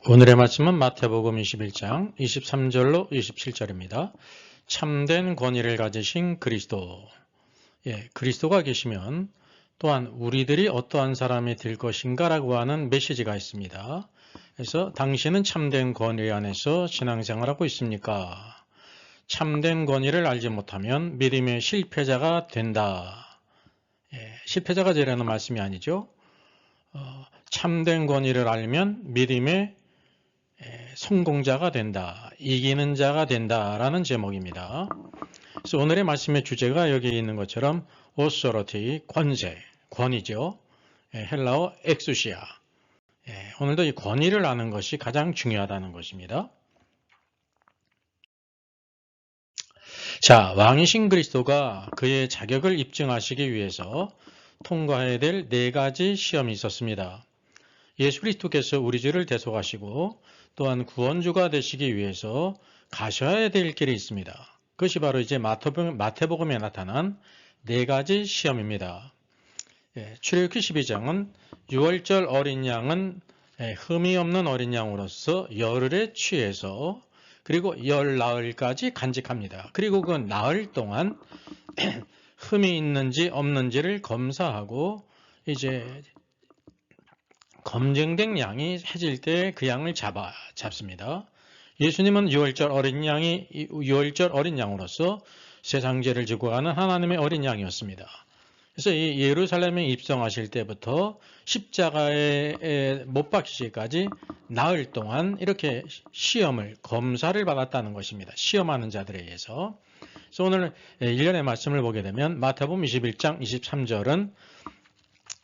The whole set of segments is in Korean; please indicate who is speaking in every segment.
Speaker 1: 오늘의 말씀은 마태복음 21장 23절로 27절입니다. 참된 권위를 가지신 그리스도. 그리스도가 계시면 또한 우리들이 어떠한 사람이 될 것인가라고 하는 메시지가 있습니다. 그래서 당신은 참된 권위 안에서 신앙생활하고 있습니까? 참된 권위를 알지 못하면 믿음의 실패자가 된다. 실패자가 되라는 말씀이 아니죠. 참된 권위를 알면 믿음의 성공자가 된다, 이기는 자가 된다라는 제목입니다. 그래서 오늘의 말씀의 주제가 여기 있는 것처럼 authority, 권세, 권위죠. 헬라어 엑수시아. 오늘도 이 권위를 아는 것이 가장 중요하다는 것입니다. 자, 왕이신 그리스도가 그의 자격을 입증하시기 위해서 통과해야 될 4가지 시험이 있었습니다. 예수 그리스도께서 우리 죄를 대속하시고 또한 구원주가 되시기 위해서 가셔야 될 길이 있습니다. 그것이 바로 이제 마태복음에 나타난 4가지 시험입니다. 출애굽기 12장은 유월절 어린 양은 흠이 없는 어린 양으로서 열흘에 취해서 그리고 열 나흘까지 간직합니다. 그리고 그 나흘 동안 흠이 있는지 없는지를 검사하고 이제 검증된 양이 해질 때 그 양을 잡습니다. 예수님은 유월절 어린 양으로서 세상 죄를 지고 가는 하나님의 어린 양이었습니다. 그래서 이 예루살렘에 입성하실 때부터 십자가에 못 박히시기까지 나흘 동안 이렇게 검사를 받았다는 것입니다. 시험하는 자들에 의해서. 그래서 오늘 일련의 말씀을 보게 되면 마태복음 21장 23절은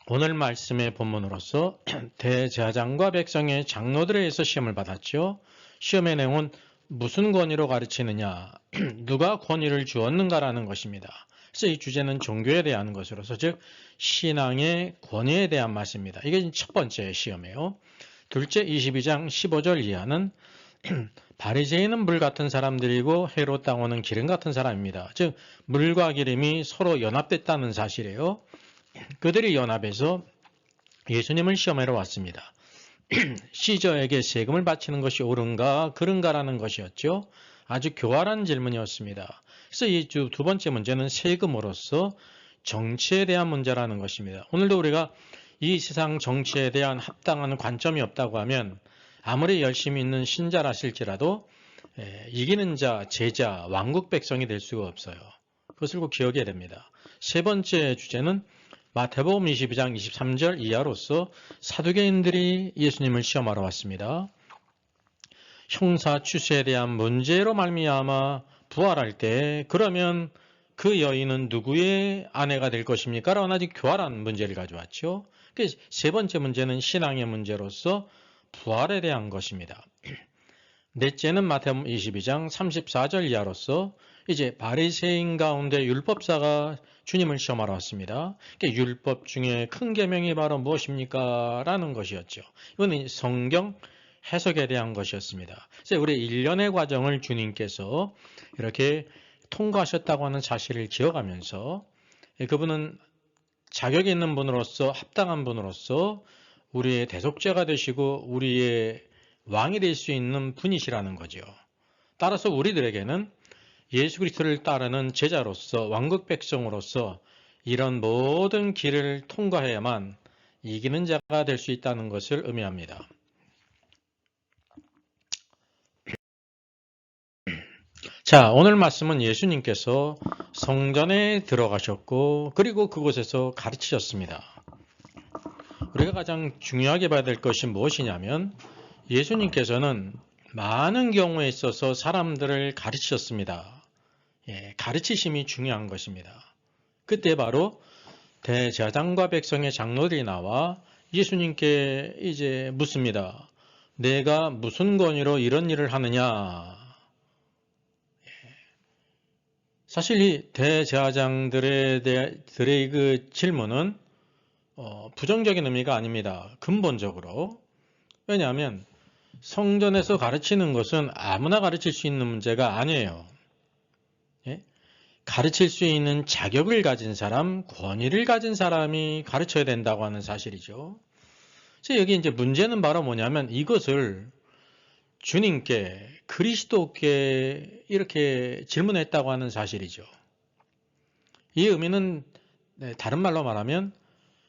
Speaker 1: 오늘 말씀의 본문으로서 대제사장과 백성의 장로들에 의해서 시험을 받았죠. 시험의 내용은 무슨 권위로 가르치느냐, 누가 권위를 주었는가라는 것입니다. 그래서 이 주제는 종교에 대한 것으로서 즉 신앙의 권위에 대한 말씀입니다. 이게 첫 번째 시험이에요. 둘째 22장 15절 이하는 바리새인은 물 같은 사람들이고 헤롯 당원은 기름 같은 사람입니다. 즉 물과 기름이 서로 연합됐다는 사실이에요. 그들이 연합해서 예수님을 시험하러 왔습니다. 시저에게 세금을 바치는 것이 옳은가 그른가라는 것이었죠. 아주 교활한 질문이었습니다. 그래서 이 두 번째 문제는 세금으로서 정치에 대한 문제라는 것입니다. 오늘도 우리가 이 세상 정치에 대한 합당한 관점이 없다고 하면 아무리 열심히 있는 신자라실지라도 이기는 자, 제자, 왕국 백성이 될 수가 없어요. 그것을 꼭 기억해야 됩니다. 세 번째 주제는 마태복음 22장 23절 이하로서 사두개인들이 예수님을 시험하러 왔습니다. 형사 추수에 대한 문제로 말미암아 부활할 때 그러면 그 여인은 누구의 아내가 될 것입니까? 라는 아주 교활한 문제를 가져왔죠. 세 번째 문제는 신앙의 문제로서 부활에 대한 것입니다. 넷째는 마태복음 22장 34절 이하로서 이제 바리새인 가운데 율법사가 주님을 시험하러 왔습니다. 율법 중에 큰 계명이 바로 무엇입니까? 라는 것이었죠. 이건 성경 해석에 대한 것이었습니다. 그래서 우리 1년의 과정을 주님께서 이렇게 통과하셨다고 하는 사실을 기억하면서 그분은 자격 있는 분으로서 합당한 분으로서 우리의 대속죄가 되시고 우리의 왕이 될 수 있는 분이시라는 거죠. 따라서 우리들에게는 예수 그리스도를 따르는 제자로서 왕국 백성으로서 이런 모든 길을 통과해야만 이기는 자가 될 수 있다는 것을 의미합니다. 자, 오늘 말씀은 예수님께서 성전에 들어가셨고 그리고 그곳에서 가르치셨습니다. 우리가 가장 중요하게 봐야 될 것이 무엇이냐면 예수님께서는 많은 경우에 있어서 사람들을 가르치셨습니다. 가르치심이 중요한 것입니다. 그때 바로 대제사장과 백성의 장로들이 나와 예수님께 이제 묻습니다. 내가 무슨 권위로 이런 일을 하느냐? 사실 이 대제사장들의 그 질문은 부정적인 의미가 아닙니다. 근본적으로. 왜냐하면 성전에서 가르치는 것은 아무나 가르칠 수 있는 문제가 아니에요. 가르칠 수 있는 자격을 가진 사람, 권위를 가진 사람이 가르쳐야 된다고 하는 사실이죠. 그래서 여기 이제 문제는 바로 뭐냐면 이것을 주님께, 그리스도께 이렇게 질문했다고 하는 사실이죠. 이 의미는 다른 말로 말하면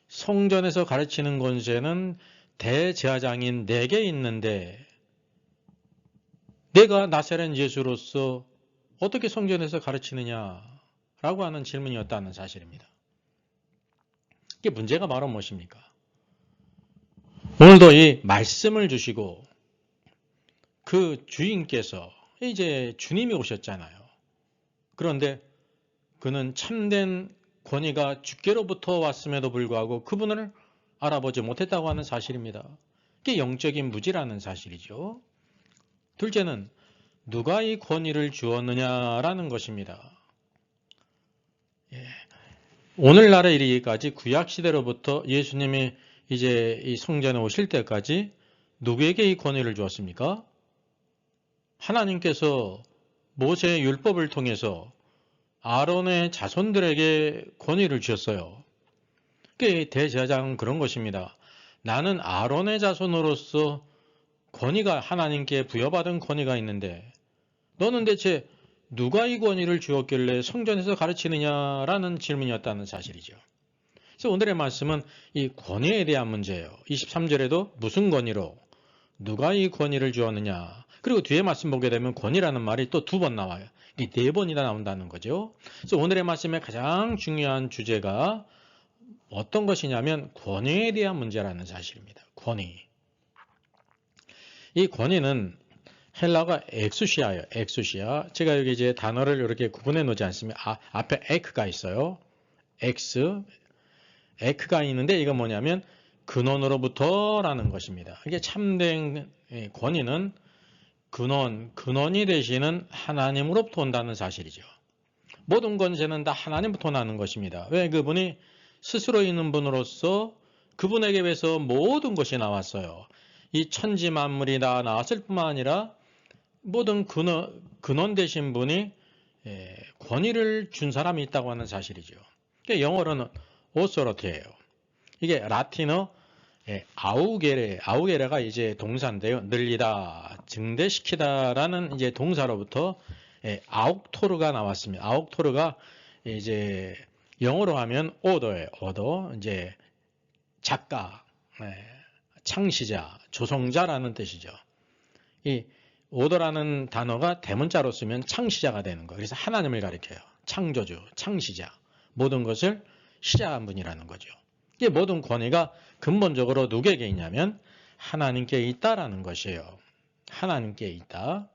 Speaker 1: 성전에서 가르치는 권세는 대제사장인 내게 있는데 내가 나사렛 예수로서 어떻게 성전에서 가르치느냐라고 하는 질문이었다는 사실입니다. 이게 문제가 바로 무엇입니까? 오늘도 이 말씀을 주시고 그 주인께서 이제 주님이 오셨잖아요. 그런데 그는 참된 권위가 주께로부터 왔음에도 불구하고 그분을 알아보지 못했다고 하는 사실입니다. 이게 영적인 무지라는 사실이죠. 둘째는 누가 이 권위를 주었느냐라는 것입니다. 오늘날에 이르기까지 구약시대로부터 예수님이 이제 이 성전에 오실 때까지 누구에게 이 권위를 주었습니까? 하나님께서 모세의 율법을 통해서 아론의 자손들에게 권위를 주셨어요. 그게 대제사장은 그런 것입니다. 나는 아론의 자손으로서 권위가 하나님께 부여받은 권위가 있는데 너는 대체 누가 이 권위를 주었길래 성전에서 가르치느냐라는 질문이었다는 사실이죠. 그래서 오늘의 말씀은 이 권위에 대한 문제예요. 23절에도 무슨 권위로 누가 이 권위를 주었느냐. 그리고 뒤에 말씀 보게 되면 권위라는 말이 또 2번 나와요. 이 4번이나 나온다는 거죠. 그래서 오늘의 말씀의 가장 중요한 주제가 어떤 것이냐면 권위에 대한 문제라는 사실입니다. 권위. 이 권위는 헬라가 엑수시아예요. 엑수시아. 제가 여기 이제 단어를 이렇게 구분해 놓지 않습니다. 앞에 에크가 있어요. 에크가 있는데 이건 뭐냐면 근원으로부터라는 것입니다. 이게 참된 권위는 근원이 되시는 하나님으로부터 온다는 사실이죠. 모든 권세는 다 하나님부터 나는 것입니다. 왜? 그분이 스스로 있는 분으로서 그분에게서 모든 것이 나왔어요. 이 천지 만물이 다 나왔을 뿐만 아니라 모든 근원 되신 분이 권위를 준 사람이 있다고 하는 사실이죠. 영어로는 오소로티예요. 이게 라틴어 아우게레가 이제 동사인데요. 늘리다, 증대시키다라는 이제 동사로부터 아욱토르가 나왔습니다. 아욱토르가 이제 영어로 하면 오더예요. 오더, 이제 작가, 창시자, 조성자라는 뜻이죠. 이 오더라는 단어가 대문자로 쓰면 창시자가 되는 거예요. 그래서 하나님을 가리켜요. 창조주, 창시자, 모든 것을 시작한 분이라는 거죠. 이 모든 권위가 근본적으로 누구에게 있냐면 하나님께 있다라는 것이에요. 하나님께 있다.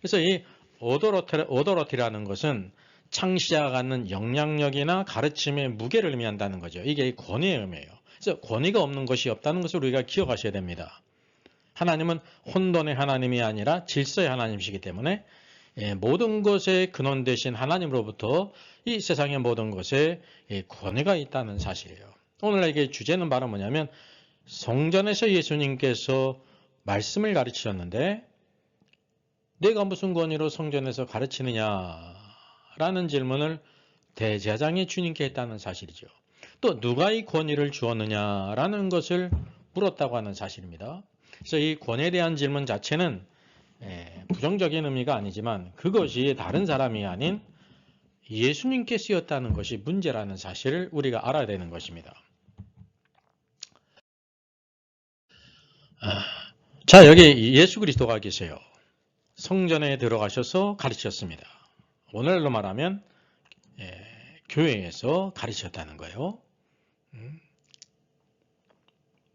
Speaker 1: 그래서 이 오더러티라는 것은 창시자가 갖는 영향력이나 가르침의 무게를 의미한다는 거죠. 이게 권위의 의미예요. 그래서 권위가 없는 것이 없다는 것을 우리가 기억하셔야 됩니다. 하나님은 혼돈의 하나님이 아니라 질서의 하나님이시기 때문에 모든 것의 근원 되신 하나님으로부터 이 세상의 모든 것에 권위가 있다는 사실이에요. 오늘의 주제는 바로 뭐냐면 성전에서 예수님께서 말씀을 가르치셨는데 내가 무슨 권위로 성전에서 가르치느냐라는 질문을 대제사장이 주님께 했다는 사실이죠. 또 누가 이 권위를 주었느냐라는 것을 물었다고 하는 사실입니다. 그래서 이 권위에 대한 질문 자체는 부정적인 의미가 아니지만 그것이 다른 사람이 아닌 예수님께 쓰였다는 것이 문제라는 사실을 우리가 알아야 되는 것입니다. 자, 여기 예수 그리스도가 계세요. 성전에 들어가셔서 가르치셨습니다. 오늘날로 말하면 교회에서 가르치셨다는 거예요.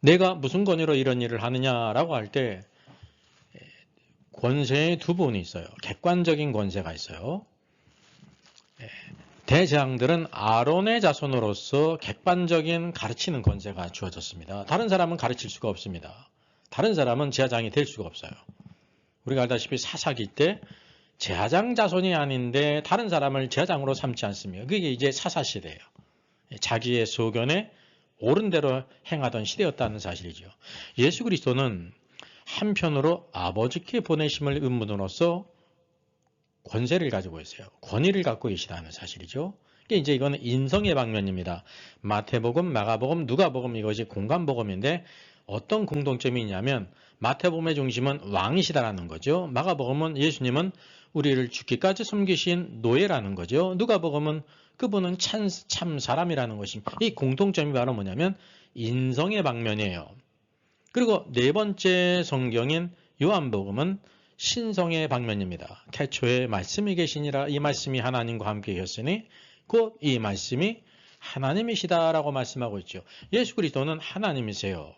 Speaker 1: 내가 무슨 권위로 이런 일을 하느냐라고 할 때 권세의 2부분이 있어요. 객관적인 권세가 있어요. 대제사장들은 아론의 자손으로서 객관적인 가르치는 권세가 주어졌습니다. 다른 사람은 가르칠 수가 없습니다. 다른 사람은 제사장이 될 수가 없어요. 우리가 알다시피 사사기 때 제사장 자손이 아닌데 다른 사람을 제사장으로 삼지 않습니다. 그게 이제 사사시대예요. 자기의 소견에 옳은 대로 행하던 시대였다는 사실이죠. 예수 그리스도는 한편으로 아버지께 보내심을 의문으로써 권세를 가지고 있어요. 권위를 갖고 계시다는 사실이죠. 이제 이거는 인성의 방면입니다. 마태복음, 마가복음, 누가복음 이것이 공간복음인데 어떤 공통점이 있냐면 마태복음의 중심은 왕이시다라는 거죠. 마가복음은 예수님은 우리를 죽기까지 섬기신 노예라는 거죠. 누가복음은 그분은 참 사람이라는 것입니다. 이 공통점이 바로 뭐냐면 인성의 방면이에요. 그리고 네 번째 성경인 요한복음은 신성의 방면입니다. 태초에 말씀이 계시니라, 이 말씀이 하나님과 함께 계셨으니 곧 이 말씀이 하나님이시다라고 말씀하고 있죠. 예수 그리스도는 하나님이세요.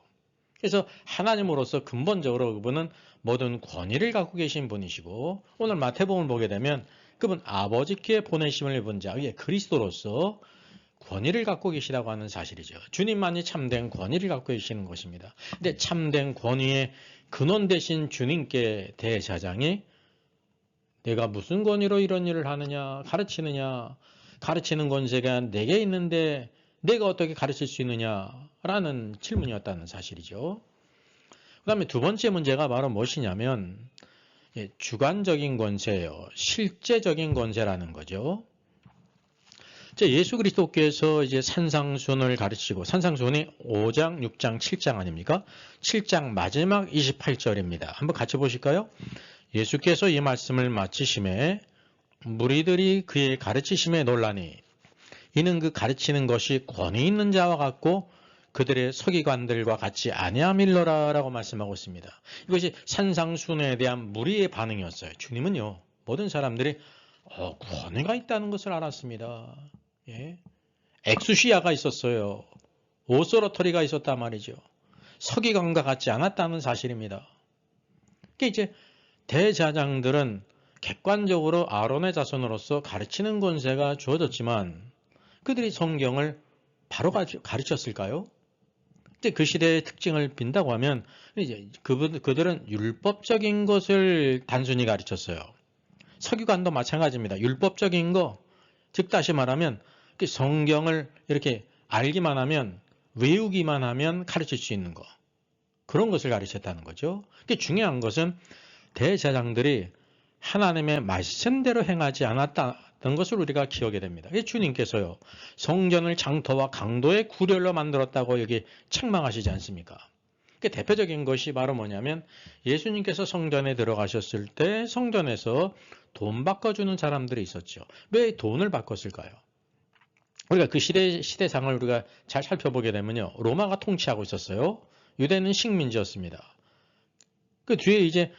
Speaker 1: 그래서 하나님으로서 근본적으로 그분은 모든 권위를 갖고 계신 분이시고, 오늘 마태복음을 보게 되면 그분 아버지께 보내심을 입은 자, 그리스도로서 권위를 갖고 계시다고 하는 사실이죠. 주님만이 참된 권위를 갖고 계시는 것입니다. 근데 참된 권위의 근원 되신 주님께 대제사장이 내가 무슨 권위로 이런 일을 하느냐, 가르치느냐, 가르치는 권세가 내게 있는데 내가 어떻게 가르칠 수 있느냐라는 질문이었다는 사실이죠. 그 다음에 두 번째 문제가 바로 무엇이냐면 주관적인 권세예요. 실제적인 권세라는 거죠. 예수 그리스도께서 이제 산상순을 가르치고, 산상순이 5장, 6장, 7장 아닙니까? 7장 마지막 28절입니다. 한번 같이 보실까요? 예수께서 이 말씀을 마치심에 무리들이 그의 가르치심에 놀라니 이는 그 가르치는 것이 권위 있는 자와 같고 그들의 서기관들과 같이 아니함일러라 라고 말씀하고 있습니다. 이것이 산상순에 대한 무리의 반응이었어요. 주님은요, 모든 사람들이 권위가 있다는 것을 알았습니다. 예. 엑수시아가 있었어요. 오소러터리가 있었단 말이죠. 서기관과 같지 않았다는 사실입니다. 그러니까 이제 대제사장들은 객관적으로 아론의 자손으로서 가르치는 권세가 주어졌지만 그들이 성경을 바로 가르쳤을까요? 이제 그 시대의 특징을 빈다고 하면 이제 그들은 율법적인 것을 단순히 가르쳤어요. 서기관도 마찬가지입니다. 율법적인 거, 즉 다시 말하면 성경을 이렇게 알기만 하면, 외우기만 하면 가르칠 수 있는 거, 그런 것을 가르쳤다는 거죠. 중요한 것은 대제사장들이 하나님의 말씀대로 행하지 않았다는 것을 우리가 기억해야 됩니다. 주님께서요, 성전을 장터와 강도의 구렬로 만들었다고 여기 책망하시지 않습니까? 대표적인 것이 바로 뭐냐면 예수님께서 성전에 들어가셨을 때 성전에서 돈 바꿔주는 사람들이 있었죠. 왜 돈을 바꿨을까요? 우리가 그 시대상을 우리가 잘 살펴보게 되면요, 로마가 통치하고 있었어요. 유대는 식민지였습니다. 그 뒤에 이제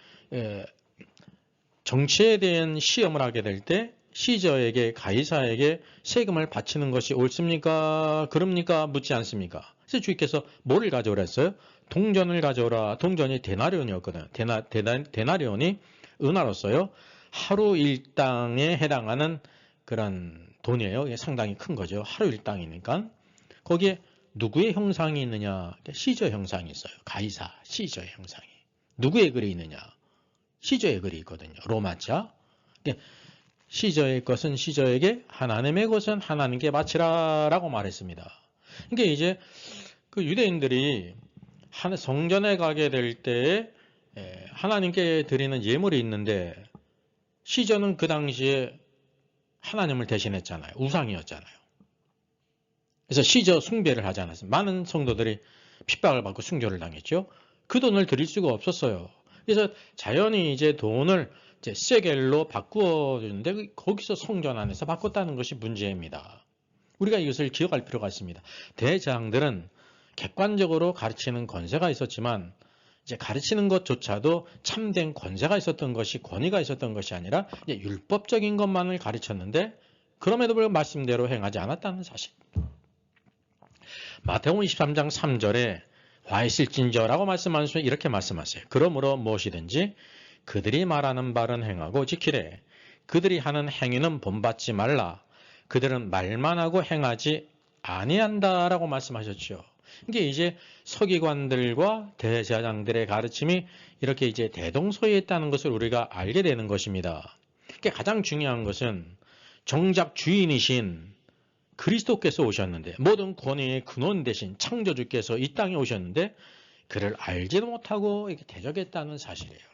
Speaker 1: 정치에 대한 시험을 하게 될 때 시저에게, 가이사에게 세금을 바치는 것이 옳습니까? 그럽니까? 묻지 않습니까? 그래서 주님께서 뭐를 가져오라 했어요? 동전을 가져오라. 동전이 데나리온이었거든요. 데나리온이 은화로서요, 하루 일당에 해당하는 그런 돈이에요. 이게 상당히 큰 거죠. 하루 일당이니까. 거기에 누구의 형상이 있느냐? 시저 형상이 있어요. 가이사, 시저의 형상이. 누구의 글이 있느냐? 시저의 글이 있거든요. 로마자. 시저의 것은 시저에게, 하나님의 것은 하나님께 바치라 라고 말했습니다. 그러니까 이제 그 유대인들이 성전에 가게 될 때 하나님께 드리는 예물이 있는데, 시저는 그 당시에 하나님을 대신했잖아요. 우상이었잖아요. 그래서 시저 숭배를 하지 않았습니다. 많은 성도들이 핍박을 받고 순교를 당했죠. 그 돈을 드릴 수가 없었어요. 그래서 자연히 이제 돈을 이제 세겔로 바꾸어 주는데 거기서 성전 안에서 바꿨다는 것이 문제입니다. 우리가 이것을 기억할 필요가 있습니다. 대제사장들은 객관적으로 가르치는 권세가 있었지만 이제 가르치는 것조차도 참된 권세가 있었던 것이, 권위가 있었던 것이 아니라 이제 율법적인 것만을 가르쳤는데 그럼에도 불구하고 말씀대로 행하지 않았다는 사실. 마태복음 23장 3절에 화이실진저라고 말씀하시면 이렇게 말씀하세요. 그러므로 무엇이든지 그들이 말하는 바는 행하고 지키래. 그들이 하는 행위는 본받지 말라. 그들은 말만 하고 행하지 아니한다라고 말씀하셨죠. 이게 이제 서기관들과 대제사장들의 가르침이 이렇게 이제 대동소이에 있다는 것을 우리가 알게 되는 것입니다. 가장 중요한 것은 정작 주인이신 그리스도께서 오셨는데, 모든 권위의 근원 되신 창조주께서 이 땅에 오셨는데 그를 알지도 못하고 이렇게 대적했다는 사실이에요.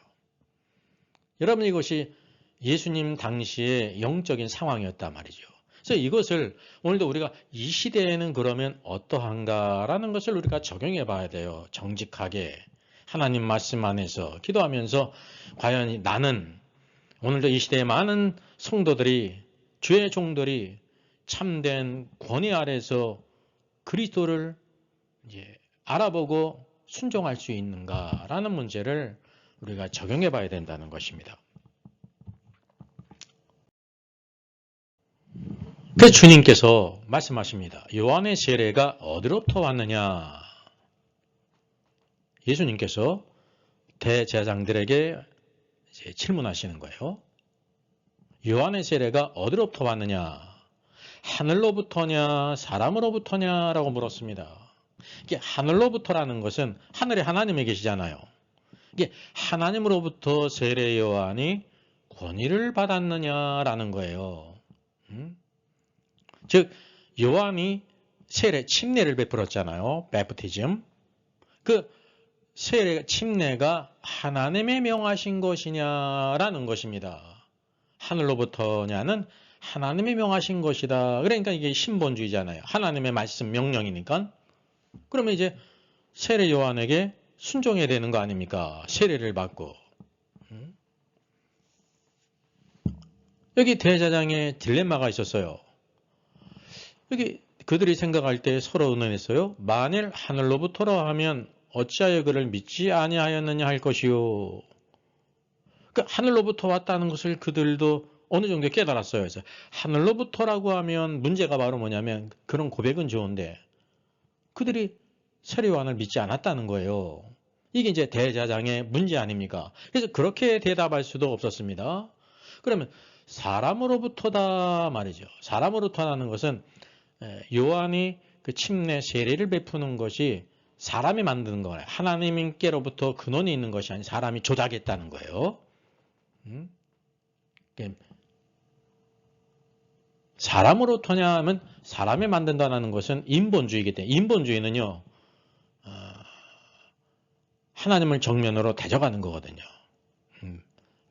Speaker 1: 여러분, 이것이 예수님 당시의 영적인 상황이었단 말이죠. 그래서 이것을 오늘도 우리가 이 시대에는 그러면 어떠한가라는 것을 우리가 적용해 봐야 돼요. 정직하게 하나님 말씀 안에서 기도하면서 과연 나는 오늘도 이 시대의 많은 성도들이 주의 종들이 참된 권위 아래서 그리스도를 이제 알아보고 순종할 수 있는가라는 문제를 우리가 적용해 봐야 된다는 것입니다. 그래서 주님께서 말씀하십니다. 요한의 세례가 어디로부터 왔느냐? 예수님께서 대제사장들에게 이제 질문하시는 거예요. 요한의 세례가 어디로부터 왔느냐? 하늘로부터냐 사람으로부터냐라고 물었습니다. 이게 하늘로부터라는 것은 하늘에 하나님이 계시잖아요. 이게 하나님으로부터 세례 요한이 권위를 받았느냐라는 거예요. 즉 요한이 세례 침례를 베풀었잖아요. 베프티즘. 그 세례 침례가 하나님의 명하신 것이냐라는 것입니다. 하늘로부터냐는 하나님이 명하신 것이다. 그러니까 이게 신본주의잖아요. 하나님의 말씀 명령이니까. 그러면 이제 세례 요한에게 순종해야 되는 거 아닙니까? 세례를 받고. 여기 대제사장의 딜레마가 있었어요. 여기 그들이 생각할 때 서로 의논했어요. 만일 하늘로부터라 하면 어찌하여 그를 믿지 아니하였느냐 할 것이요. 그러니까 하늘로부터 왔다는 것을 그들도 어느 정도 깨달았어요. 그래서 하늘로부터라고 하면 문제가 바로 뭐냐면 그런 고백은 좋은데 그들이 세례 요한을 믿지 않았다는 거예요. 이게 이제 대제사장의 문제 아닙니까? 그래서 그렇게 대답할 수도 없었습니다. 그러면 사람으로부터다 말이죠. 사람으로부터라는 것은 요한이 그 침례 세례를 베푸는 것이 사람이 만드는 거예요. 하나님께로부터 근원이 있는 것이 아닌 사람이 조작했다는 거예요. 사람으로부터냐 하면 사람이 만든다는 것은 인본주의이기 때문에 인본주의는요. 하나님을 정면으로 대적하는 거거든요.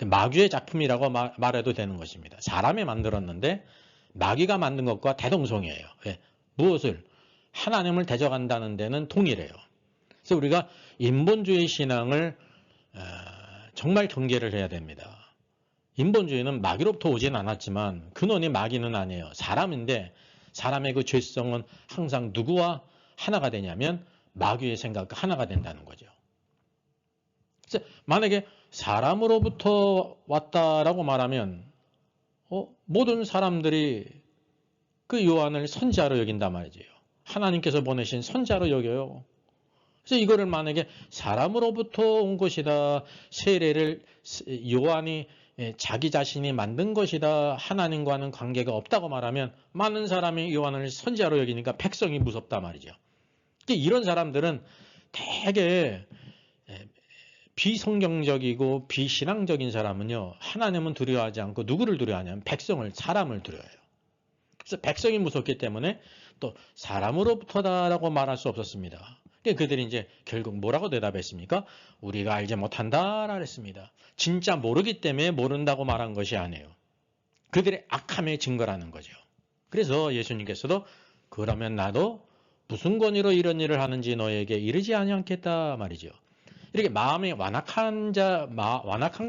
Speaker 1: 마귀의 작품이라고 말해도 되는 것입니다. 사람이 만들었는데 마귀가 만든 것과 대동성이에요. 무엇을? 하나님을 대적한다는 데는 동일해요. 그래서 우리가 인본주의 신앙을 정말 경계를 해야 됩니다. 인본주의는 마귀로부터 오진 않았지만 근원이 마귀는 아니에요. 사람인데 사람의 그 죄성은 항상 누구와 하나가 되냐면 마귀의 생각과 하나가 된다는 거죠. 그래서 만약에 사람으로부터 왔다라고 말하면 모든 사람들이 그 요한을 선지자로 여긴단 말이죠. 하나님께서 보내신 선지자로 여겨요. 그래서 이거를 만약에 사람으로부터 온 것이다. 세례를 요한이 자기 자신이 만든 것이다. 하나님과는 관계가 없다고 말하면 많은 사람이 요한을 선지자로 여기니까 백성이 무섭단 말이죠. 이런 사람들은 되게 비성경적이고 비신앙적인 사람은요. 하나님은 두려워하지 않고 누구를 두려워하냐면 백성을, 사람을 두려워해요. 그래서 백성이 무섭기 때문에 또 사람으로부터다라고 말할 수 없었습니다. 그들이 이제 결국 뭐라고 대답했습니까? 우리가 알지 못한다라 그랬습니다. 진짜 모르기 때문에 모른다고 말한 것이 아니에요. 그들의 악함의 증거라는 거죠. 그래서 예수님께서도 그러면 나도 무슨 권위로 이런 일을 하는지 너에게 이르지 아니하겠다 말이죠. 이렇게 마음이 완악한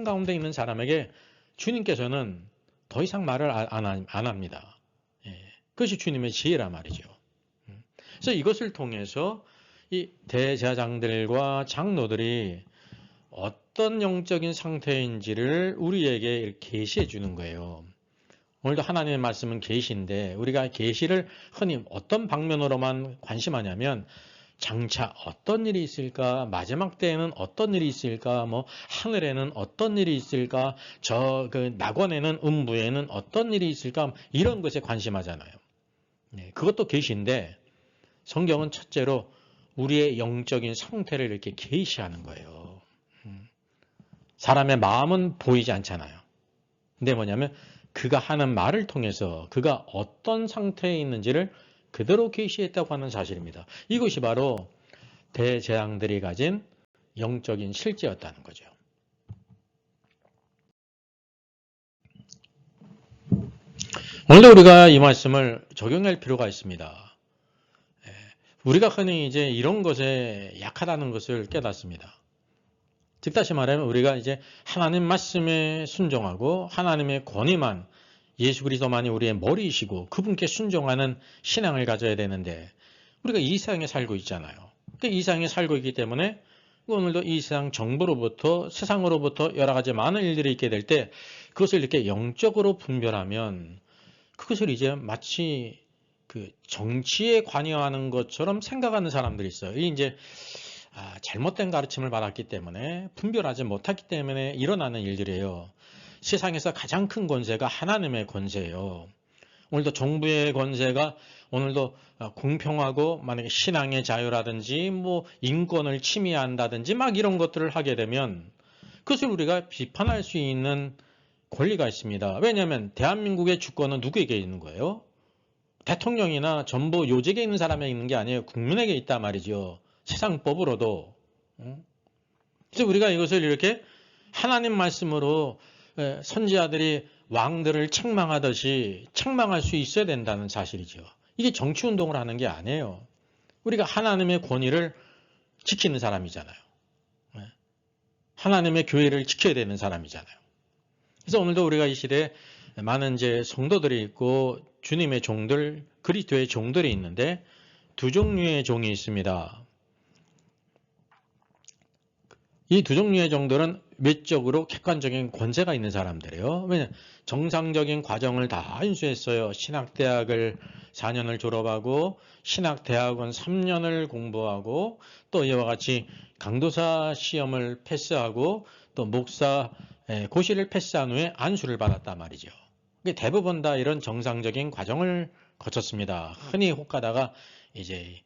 Speaker 1: 가운데 있는 사람에게 주님께서는 더 이상 말을 안 합니다. 그것이 주님의 지혜란 말이죠. 그래서 이것을 통해서 이 대제사장들과 장로들이 어떤 영적인 상태인지를 우리에게 계시해 주는 거예요. 오늘도 하나님의 말씀은 계시인데 우리가 계시를 흔히 어떤 방면으로만 관심하냐면 장차 어떤 일이 있을까? 마지막 때에는 어떤 일이 있을까? 하늘에는 어떤 일이 있을까? 그 낙원에는 음부에는 어떤 일이 있을까? 이런 것에 관심하잖아요. 그것도 계시인데 성경은 첫째로 우리의 영적인 상태를 이렇게 계시하는 거예요. 사람의 마음은 보이지 않잖아요. 근데 뭐냐면 그가 하는 말을 통해서 그가 어떤 상태에 있는지를 그대로 계시했다고 하는 사실입니다. 이것이 바로 대제사장들이 가진 영적인 실제였다는 거죠. 오늘도 우리가 이 말씀을 적용할 필요가 있습니다. 우리가 흔히 이제 이런 것에 약하다는 것을 깨닫습니다. 즉 다시 말하면 우리가 이제 하나님 말씀에 순종하고 하나님의 권위만, 예수 그리스도만이 우리의 머리이시고 그분께 순종하는 신앙을 가져야 되는데 우리가 이 세상에 살고 있잖아요. 이 세상에 살고 있기 때문에 오늘도 이 세상 정보로부터 세상으로부터 여러 가지 많은 일들이 있게 될 때 그것을 이렇게 영적으로 분별하면 그것을 이제 마치 그 정치에 관여하는 것처럼 생각하는 사람들이 있어요. 이 이제 잘못된 가르침을 받았기 때문에 분별하지 못했기 때문에 일어나는 일들이에요. 세상에서 가장 큰 권세가 하나님의 권세예요. 오늘도 정부의 권세가 오늘도 공평하고 만약에 신앙의 자유라든지 뭐 인권을 침해한다든지 막 이런 것들을 하게 되면 그것을 우리가 비판할 수 있는 권리가 있습니다. 왜냐하면 대한민국의 주권은 누구에게 있는 거예요? 대통령이나 정부 요직에 있는 사람에게 있는 게 아니에요. 국민에게 있단 말이죠. 세상법으로도. 그래서 우리가 이것을 이렇게 하나님 말씀으로 선지자들이 왕들을 책망하듯이 책망할 수 있어야 된다는 사실이죠. 이게 정치운동을 하는 게 아니에요. 우리가 하나님의 권위를 지키는 사람이잖아요. 하나님의 교회를 지켜야 되는 사람이잖아요. 그래서 오늘도 우리가 이 시대에 많은 이제 성도들이 있고 주님의 종들, 그리스도의 종들이 있는데 두 종류의 종이 있습니다. 이 두 종류의 종들은 외적으로 객관적인 권세가 있는 사람들이에요. 왜냐하면 정상적인 과정을 다 인수했어요. 신학대학을 4년을 졸업하고 신학대학원 3년을 공부하고 또 이와 같이 강도사 시험을 패스하고 또 목사 고시를 패스한 후에 안수를 받았단 말이죠. 대부분 다 이런 정상적인 과정을 거쳤습니다. 흔히 혹하다가 이제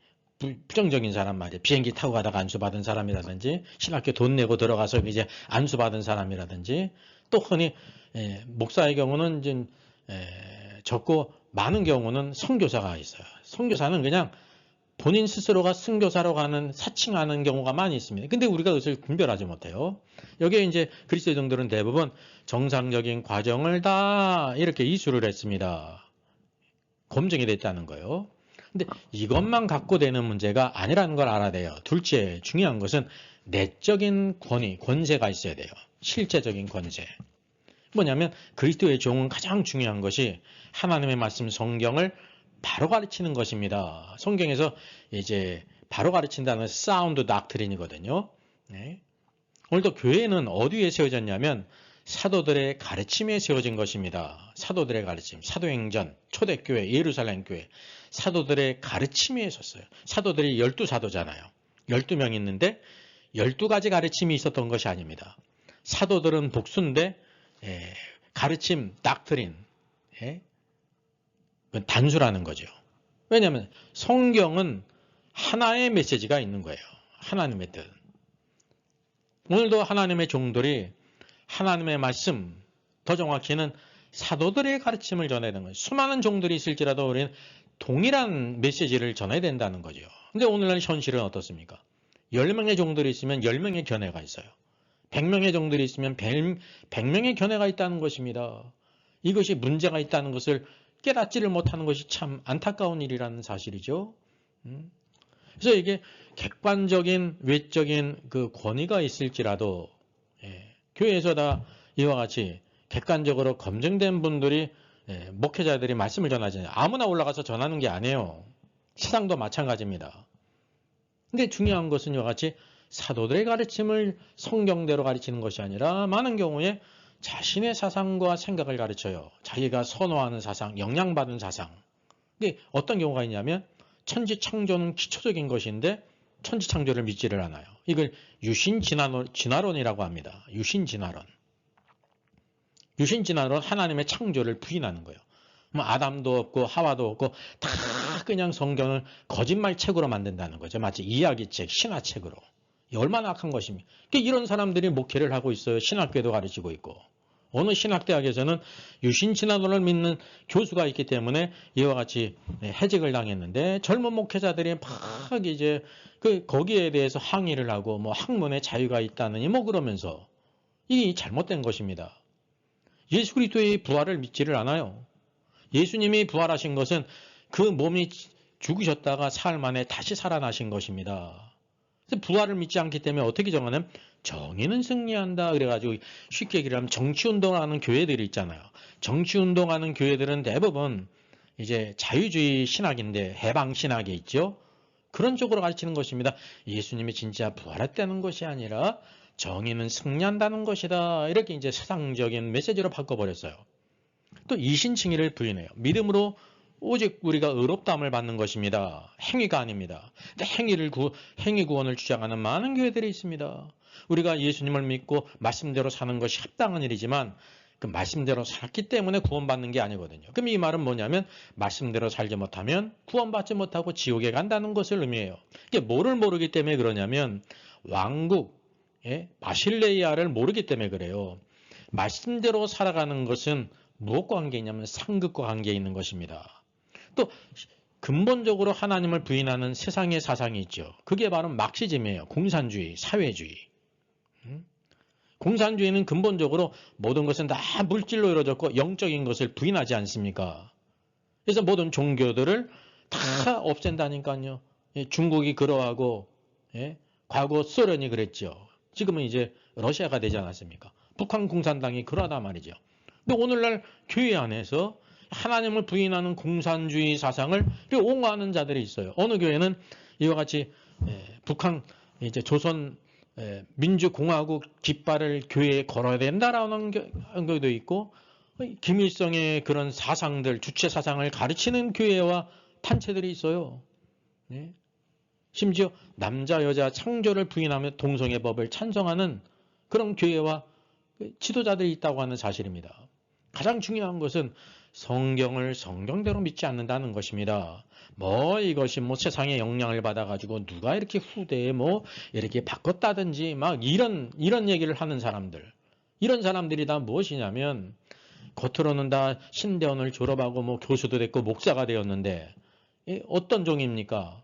Speaker 1: 부정적인 사람 말이에요. 비행기 타고 가다가 안수받은 사람이라든지 신학교 돈 내고 들어가서 이제 안수받은 사람이라든지 또 흔히 목사의 경우는 이제 적고 많은 경우는 선교사가 있어요. 선교사는 그냥 본인 스스로가 선교사로 가는 사칭하는 경우가 많이 있습니다. 근데 우리가 그것을 분별하지 못해요. 여기에 이제 그리스도의 종들은 대부분 정상적인 과정을 다 이렇게 이수를 했습니다. 검증이 됐다는 거예요. 근데 이것만 갖고 되는 문제가 아니라는 걸 알아야 돼요. 둘째, 중요한 것은 내적인 권세가 있어야 돼요. 실제적인 권세. 뭐냐면 그리스도의 종은 가장 중요한 것이 하나님의 말씀 성경을 바로 가르치는 것입니다. 성경에서 이제 바로 가르친다는 사운드 닥트린이거든요. 네. 오늘도 교회는 어디에 세워졌냐면 사도들의 가르침에 세워진 것입니다. 사도들의 가르침, 사도행전, 초대교회, 예루살렘 교회, 사도들의 가르침에 섰어요. 사도들이 12사도잖아요. 12명 있는데 12가지 가르침이 있었던 것이 아닙니다. 사도들은 복수인데 가르침, 닥트린, 단수라는 거죠. 왜냐하면 성경은 하나의 메시지가 있는 거예요. 하나님의 뜻. 오늘도 하나님의 종들이 하나님의 말씀, 더 정확히는 사도들의 가르침을 전해야 되는 거예요. 수많은 종들이 있을지라도 우리는 동일한 메시지를 전해야 된다는 거죠. 근데 오늘날 현실은 어떻습니까? 10명의 종들이 있으면 10명의 견해가 있어요. 100명의 종들이 있으면 100명의 견해가 있다는 것입니다. 이것이 문제가 있다는 것을 깨닫지를 못하는 것이 참 안타까운 일이라는 사실이죠. 그래서 이게 객관적인 외적인 그 권위가 있을지라도 교회에서 다 이와 같이 객관적으로 검증된 분들이 목회자들이 말씀을 전하지 아무나 올라가서 전하는 게 아니에요. 세상도 마찬가지입니다. 근데 중요한 것은 이와 같이 사도들의 가르침을 성경대로 가르치는 것이 아니라 많은 경우에 자신의 사상과 생각을 가르쳐요. 자기가 선호하는 사상, 영향받은 사상. 근데 어떤 경우가 있냐면 천지창조는 기초적인 것인데 천지창조를 믿지를 않아요. 이걸 유신진화론이라고 합니다. 유신진화론. 유신진화론 하나님의 창조를 부인하는 거예요. 아담도 없고 하와도 없고 다 그냥 성경을 거짓말책으로 만든다는 거죠. 마치 이야기책, 신화책으로. 얼마나 악한 것입니까? 이런 사람들이 목회를 하고 있어요. 신학교도 가르치고 있고. 어느 신학대학에서는 유신진화론을 믿는 교수가 있기 때문에 이와 같이 해직을 당했는데 젊은 목회자들이 막 이제 거기에 대해서 항의를 하고 뭐 학문의 자유가 있다느니 뭐 그러면서 이게 잘못된 것입니다. 예수 그리스도의 부활을 믿지를 않아요. 예수님이 부활하신 것은 그 몸이 죽으셨다가 사흘 만에 다시 살아나신 것입니다. 그래서 부활을 믿지 않기 때문에 어떻게 정하냐면 정의는 승리한다. 그래가지고 쉽게 얘기하면 정치운동하는 교회들이 있잖아요. 정치운동하는 교회들은 대부분 이제 자유주의 신학인데 해방신학이 있죠. 그런 쪽으로 가르치는 것입니다. 예수님이 진짜 부활했다는 것이 아니라 정의는 승리한다는 것이다. 이렇게 이제 세상적인 메시지로 바꿔버렸어요. 또 이신칭의를 부인해요. 믿음으로 오직 우리가 의롭다함을 받는 것입니다. 행위가 아닙니다. 근데 행위 구원을 주장하는 많은 교회들이 있습니다. 우리가 예수님을 믿고 말씀대로 사는 것이 합당한 일이지만 그 말씀대로 살았기 때문에 구원받는 게 아니거든요. 그럼 이 말은 뭐냐면 말씀대로 살지 못하면 구원받지 못하고 지옥에 간다는 것을 의미해요. 이게 뭐를 모르기 때문에 그러냐면 왕국, 바실레이아를 모르기 때문에 그래요. 말씀대로 살아가는 것은 무엇과 관계있냐면 상급과 관계에 있는 것입니다. 또 근본적으로 하나님을 부인하는 세상의 사상이 있죠. 그게 바로 막시즘이에요. 공산주의, 사회주의. 공산주의는 근본적으로 모든 것은 다 물질로 이루어졌고 영적인 것을 부인하지 않습니까? 그래서 모든 종교들을 다 없앤다니까요. 중국이 그러하고 과거 소련이 그랬죠. 지금은 이제 러시아가 되지 않았습니까? 북한 공산당이 그러하단 말이죠. 근데 오늘날 교회 안에서 하나님을 부인하는 공산주의 사상을 옹호하는 자들이 있어요. 어느 교회는 이와 같이 북한 이제 조선 민주공화국 깃발을 교회에 걸어야 된다라는 교회도 있고 김일성의 그런 사상들, 주체 사상을 가르치는 교회와 단체들이 있어요. 심지어 남자 여자 창조를 부인하며 동성애 법을 찬성하는 그런 교회와 지도자들이 있다고 하는 사실입니다. 가장 중요한 것은 성경을 성경대로 믿지 않는다는 것입니다. 이것이 세상의 영향을 받아가지고 누가 이렇게 후대에 이렇게 바꿨다든지 이런 얘기를 하는 사람들. 이런 사람들이 다 무엇이냐면 겉으로는 다 신대원을 졸업하고 교수도 됐고 목사가 되었는데 어떤 종입니까?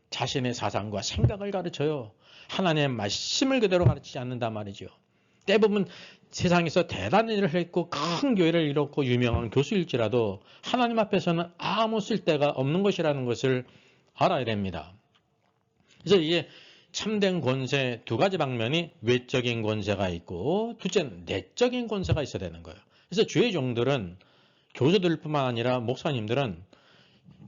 Speaker 1: 자신의 사상과 생각을 가르쳐요. 하나님의 말씀을 그대로 가르치지 않는단 말이죠. 대부분 세상에서 대단한 일을 했고 큰 교회를 이뤘고 유명한 교수일지라도 하나님 앞에서는 아무 쓸데가 없는 것이라는 것을 알아야 됩니다. 그래서 이게 참된 권세 두 가지 방면이 외적인 권세가 있고 둘째는 내적인 권세가 있어야 되는 거예요. 그래서 주의 종들은 교수들뿐만 아니라 목사님들은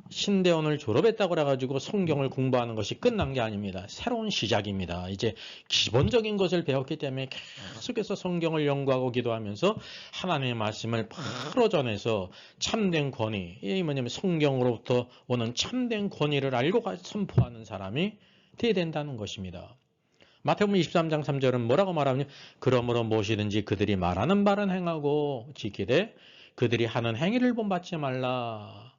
Speaker 1: 신대원을 졸업했다고 해가지고 성경을 공부하는 것이 끝난 게 아닙니다. 새로운 시작입니다. 이제 기본적인 것을 배웠기 때문에 계속해서 성경을 연구하고 기도하면서 하나님의 말씀을 바로 전해서 참된 권위, 이 뭐냐면 성경으로부터 오는 참된 권위를 알고 선포하는 사람이 되어야 된다는 것입니다. 마태복음 23장 3절은 뭐라고 말하냐? 그러므로 무엇이든지 그들이 말하는 바는 행하고 지키되 그들이 하는 행위를 본받지 말라.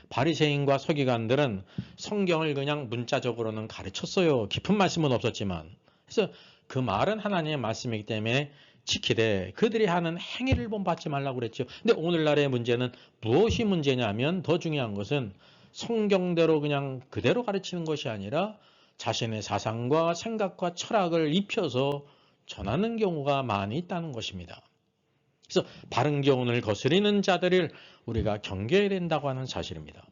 Speaker 1: 바리새인과 서기관들은 성경을 그냥 문자적으로는 가르쳤어요. 깊은 말씀은 없었지만. 그래서 그 말은 하나님의 말씀이기 때문에 지키되 그들이 하는 행위를 본받지 말라고 그랬죠. 근데 오늘날의 문제는 무엇이 문제냐면 더 중요한 것은 성경대로 그냥 그대로 가르치는 것이 아니라 자신의 사상과 생각과 철학을 입혀서 전하는 경우가 많이 있다는 것입니다. 그래서 바른 교훈을 거스리는 자들을 우리가 경계해야 된다고 하는 사실입니다.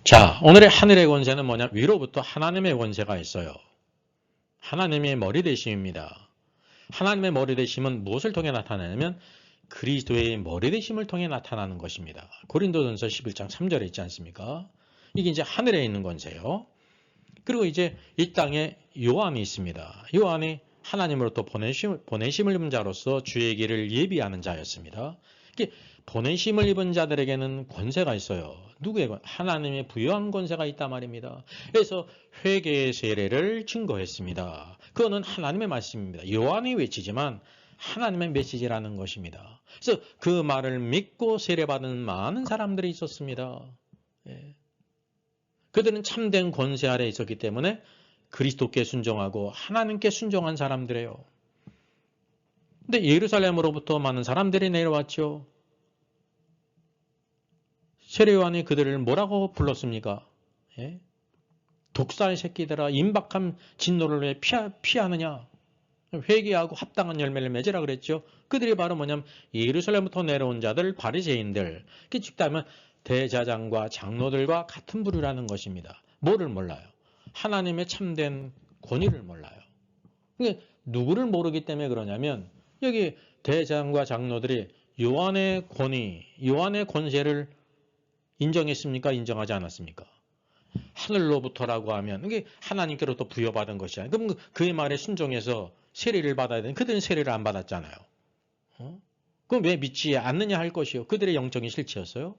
Speaker 1: 자, 오늘의 하늘의 권세는 뭐냐? 위로부터 하나님의 권세가 있어요. 하나님의 머리 되심입니다. 하나님의 머리 되심은 무엇을 통해 나타나냐면 그리스도의 머리 되심을 통해 나타나는 것입니다. 고린도전서 11장 3절에 있지 않습니까? 이게 이제 하늘에 있는 권세요. 그리고 이제 이 땅에 요한이 있습니다. 요한이 하나님으로부터 보내심을 입은 자로서 주의 길을 예비하는 자였습니다. 보내심을 입은 자들에게는 권세가 있어요. 누구의 하나님의 부여한 권세가 있단 말입니다. 그래서 회개의 세례를 증거했습니다. 그거는 하나님의 말씀입니다. 요한이 외치지만 하나님의 메시지라는 것입니다. 그래서 그 말을 믿고 세례받은 많은 사람들이 있었습니다. 그들은 참된 권세 아래 있었기 때문에 그리스도께 순종하고 하나님께 순종한 사람들이에요. 근데 예루살렘으로부터 많은 사람들이 내려왔죠. 세례요한이 그들을 뭐라고 불렀습니까? 독사의 새끼들아, 임박한 진노를 왜 피하느냐? 회개하고 합당한 열매를 맺으라 그랬죠. 그들이 바로 뭐냐면 예루살렘부터 내려온 자들, 바리새인들. 즉 따면 대제사장과 장로들과 같은 부류라는 것입니다. 뭐를 몰라요? 하나님의 참된 권위를 몰라요. 그러니까 누구를 모르기 때문에 그러냐면 여기 대제사장과 장로들이 요한의 권위, 요한의 권세를 인정했습니까? 인정하지 않았습니까? 하늘로부터라고 하면 이게 하나님께로부터 부여받은 것이야. 그럼 그의 말에 순종해서 세례를 받아야 되는 그들은 세례를 안 받았잖아요. 그럼 왜 믿지 않느냐 할 것이요. 그들의 영적인 실체였어요.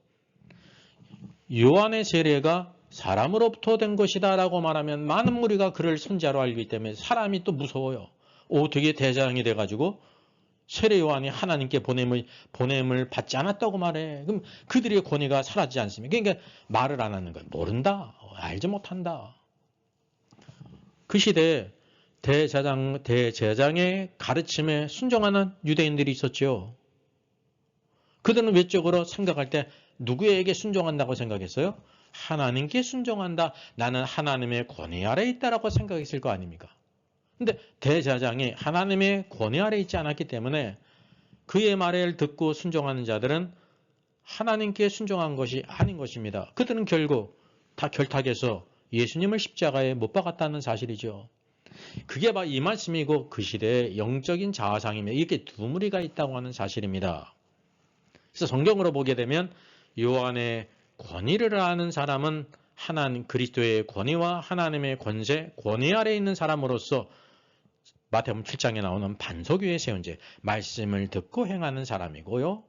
Speaker 1: 요한의 세례가 사람으로부터 된 것이다 라고 말하면 많은 무리가 그를 선지자로 알기 때문에 사람이 또 무서워요. 되게 대장이 돼가지고 세례 요한이 하나님께 보냄을 받지 않았다고 말해. 그럼 그들의 권위가 사라지지 않습니까? 그러니까 말을 안 하는 거예요. 모른다. 알지 못한다. 그 시대에 대제사장의 가르침에 순종하는 유대인들이 있었죠. 그들은 외적으로 생각할 때 누구에게 순종한다고 생각했어요? 하나님께 순종한다. 나는 하나님의 권위 아래 있다라고 생각했을 거 아닙니까? 근데 대제사장이 하나님의 권위 아래 있지 않았기 때문에 그의 말을 듣고 순종하는 자들은 하나님께 순종한 것이 아닌 것입니다. 그들은 결국 다 결탁해서 예수님을 십자가에 못 박았다는 사실이죠. 그게 바로 이 말씀이고 그 시대의 영적인 자아상임에 이렇게 두 무리가 있다고 하는 사실입니다. 그래서 성경으로 보게 되면 요한의 권위를 아는 사람은 하나님 그리스도의 권위와 하나님의 권위 아래에 있는 사람으로서 마태복음 7장에 나오는 반석 위에 세운 제 말씀을 듣고 행하는 사람이고요.